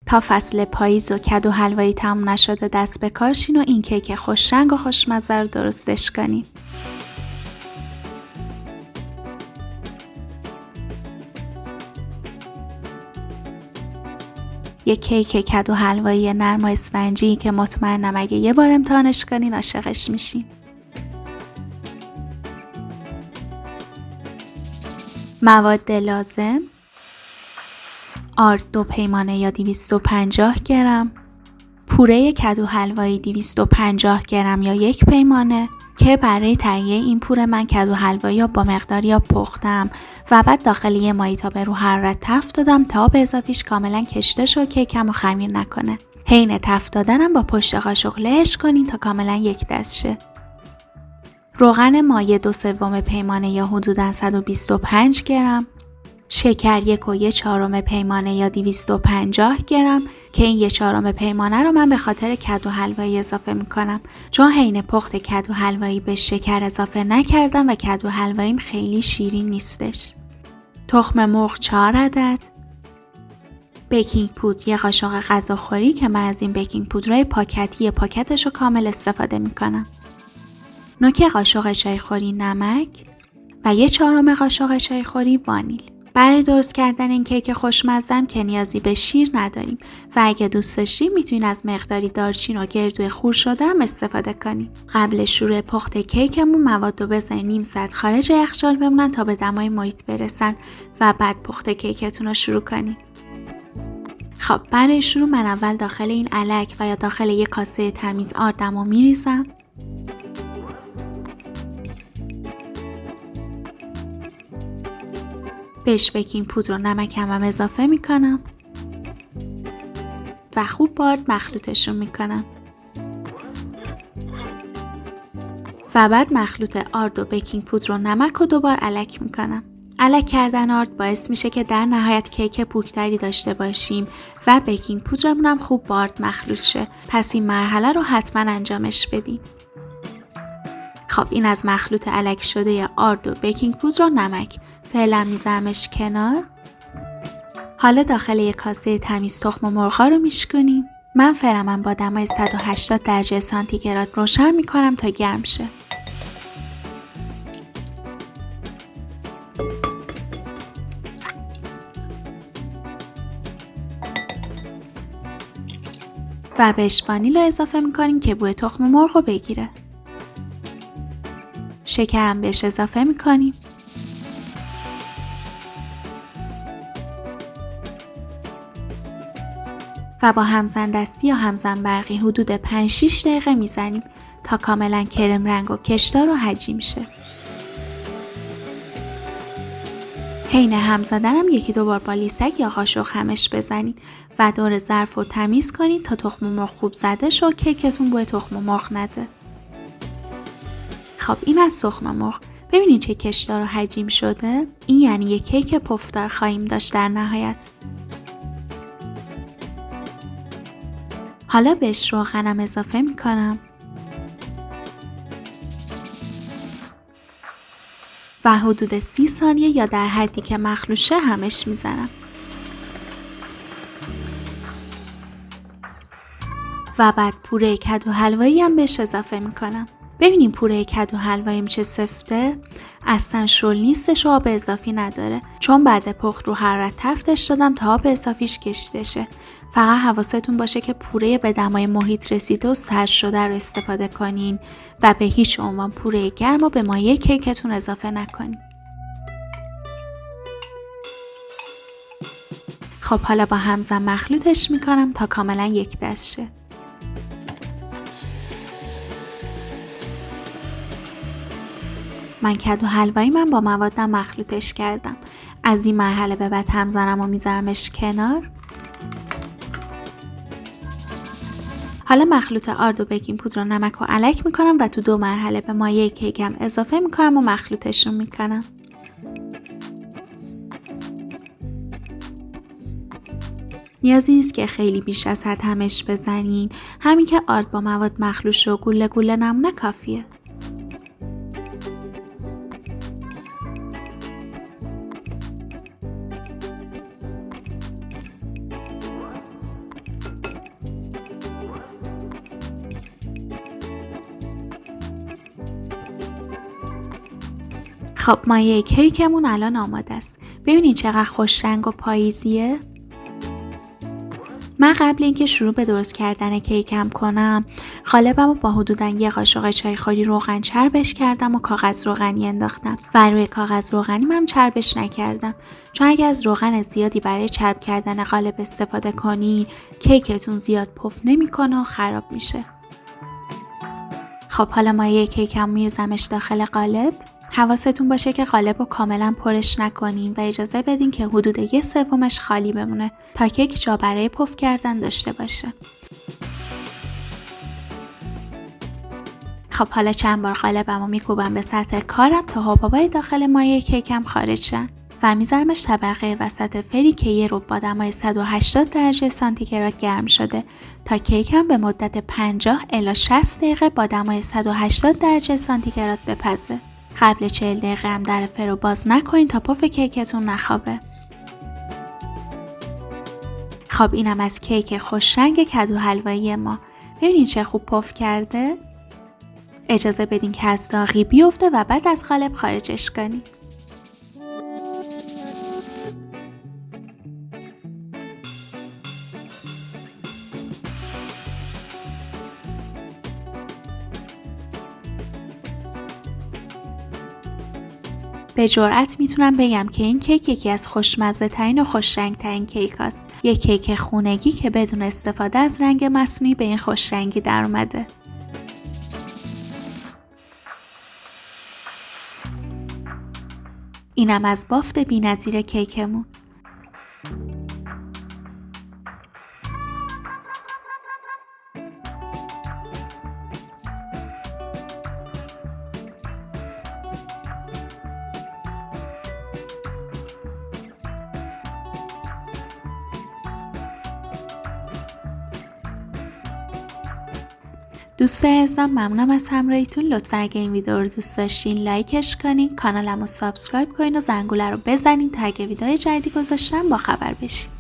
تا فصل پاییز و کدو حلوایی تموم نشده دست به کارشین و این کیک خوش رنگ و خوشمزه رو درستش کنین. یک کیک کدو حلوایی نرم و اسفنجی که مطمئنم اگه یه بار امتحانش کنین عاشقش میشین. مواد لازم: آرد 2 پیمانه یا 250 گرم، پوره کدو حلوایی 250 گرم یا 1 پیمانه که برای تهیه این پوره من کدو حلوایی رو با مقداری آب پختم و بعد داخل یه مایتابه رو حرارت تفت دادم تا آب اضافیش کاملا کشته شه و کیکم رو خمیر نکنه. حین تفت دادنم با پشت قاشق لهش کنین تا کاملا یک دست شه. روغن مایع 2/3 پیمانه یا حدوداً 125 گرم، شکر 1/4 پیمانه یا 250 گرم که این 1/4 پیمانه رو من به خاطر کدو حلوایی اضافه میکنم چون حین پخت کدو حلوایی به شکر اضافه نکردم و کدو حلواییم خیلی شیرین نیستش. تخم مرغ 4 عدد، بیکینگ پودر 1 قاشق غذاخوری که من از این بیکینگ پودرای پاکتی پاکتش رو کامل استفاده میکنم. نوک قاشق چایخوری نمک و 1/4 قاشق چایخوری وانیل. برای درست کردن این کیک خوشمزه که نیازی به شیر نداریم و اگه دوست داشتین میتونین از مقداری دارچین و گردو خور شده هم استفاده کنین. قبل شروع پخت کیکمون مواد رو بذارین نیم ساعت خارج یخچال بمونن تا به دمای محیط برسن و بعد پخت کیکتون رو شروع کنین. خب برای شروع من اول داخل این الک و یا داخل یک کاسه تمیز آردم رو میریزم. بهش بیکینگ پودر و نمکم هم اضافه میکنم و خوب بارد مخلوطشون میکنم و بعد مخلوط آرد و بیکینگ پودر و نمک رو دوبار الک میکنم. الک کردن آرد باعث میشه که در نهایت کیک پوکتری داشته باشیم و بیکینگ پودرمون هم خوب بارد مخلوط شه. پس این مرحله رو حتما انجامش بدیم. خب این از مخلوط الک شده آرد و بیکینگ پودر و نمک. فعلا میذارمش کنار. حالا داخل یک کاسه تمیز تخم مرغ‌ها رو میشکنیم. من فرمم با دمای 180 درجه سانتیگراد روشن میکنم تا گرم شه. و بهش وانیل رو اضافه میکنیم که بوی تخم مرغ رو بگیره. شکرم بهش اضافه میکنیم. و با همزن دستی یا همزن برقی حدود 5-6 دقیقه میزنیم تا کاملا کرم رنگ و کشدار و حجیم شه. حین هم زدنم 1-2 بار با لیسک یا قاشق همش بزنید و دور ظرف رو تمیز کنید تا تخم مرغ خوب زده شه و کیکتون بوی تخم مرغ نده. خب این از تخم مرغ. ببینید چه کشدار و حجیم شده؟ این یعنی یک کیک پفدار خواهیم داشت در نهایت. حالا بهش روغنم اضافه میکنم و حدود 30 ثانیه یا در حدی که مخلوط شه همش میزنم. و بعد پوره کدو حلوایی هم بهش اضافه میکنم. ببینیم پوره کدو حلواییم چه سفته؟ اصلا شل نیستش و آب اضافی نداره چون بعد پخت رو حرارت تفتش دادم تا آب اضافیش کشیده شه. فقط حواستون باشه که پوره به دمای محیط رسیده و سرد شده رو استفاده کنین و به هیچ عنوان پوره گرم رو به مایه کیکتون اضافه نکنین. خب حالا با همزن مخلوطش میکنم تا کاملا یک دست شه. من کدو حلوایی با موادم مخلوطش کردم. از این مرحله به بعد همزنم و میذارمش کنار. حالا مخلوط آرد و بیکینگ پودر و نمک رو الک میکنم و تو 2 مرحله به مایه کیکم اضافه میکنم و مخلوطشون میکنم. نیازی نیست که خیلی بیش از حد همش بزنین. همین که آرد با مواد مخلوط شه و گوله گوله نمونه کافیه. خب مایه کیکمون الان آماده است. ببینید چقدر خوش رنگ و پاییزیه. من قبل اینکه شروع به درست کردن کیکم کنم، قالبم رو با حدوداً 1 قاشق چایخوری روغن چربش کردم و کاغذ روغنی انداختم و روی کاغذ روغنی من چربش نکردم، چون اگه از روغن زیادی برای چرب کردن قالب استفاده کنی، کیکتون زیاد پف نمیکنه و خراب میشه. خب حالا مایه کیکم میرزمش داخل قالب. حواستون باشه که قالب رو کاملا پرش نکنین و اجازه بدین که حدود 1/3 خالی بمونه تا کیک جا برای پف کردن داشته باشه. خب حالا چند بار قالبم رو میکوبم به سطح کارم تا حبابای داخل مایه کیکم خارج شن و میذارمش طبقه وسط فری که یه رب با دمای 180 درجه سانتیگراد گرم شده تا کیکم به مدت 50 الی 60 دقیقه با دمای 180 درجه سانتیگراد بپزه. قبل 40 دقیقه هم در فرو باز نکنین تا پف کیکتون نخوابه. خب اینم از کیک خوشرنگ کدو حلوایی ما. ببینید چه خوب پف کرده. اجازه بدین که از داغی بیفته و بعد از قالب خارجش کنین. به جرئت میتونم بگم که این کیک یکی از خوشمزه ترین و خوشرنگ ترین کیک هست. یک کیک خونگی که بدون استفاده از رنگ مصنوعی به این خوشرنگی در اومده. اینم از بافت بی‌نظیر کیکمون. دوستای عزیزم ممنونم از همراهیتون. لطفا اگه این ویدیو رو دوست داشتین لایکش کنین، کانالمو سابسکرایب کنین و زنگوله رو بزنین تا اگه ویدیو جدیدی گذاشتم با خبر بشین.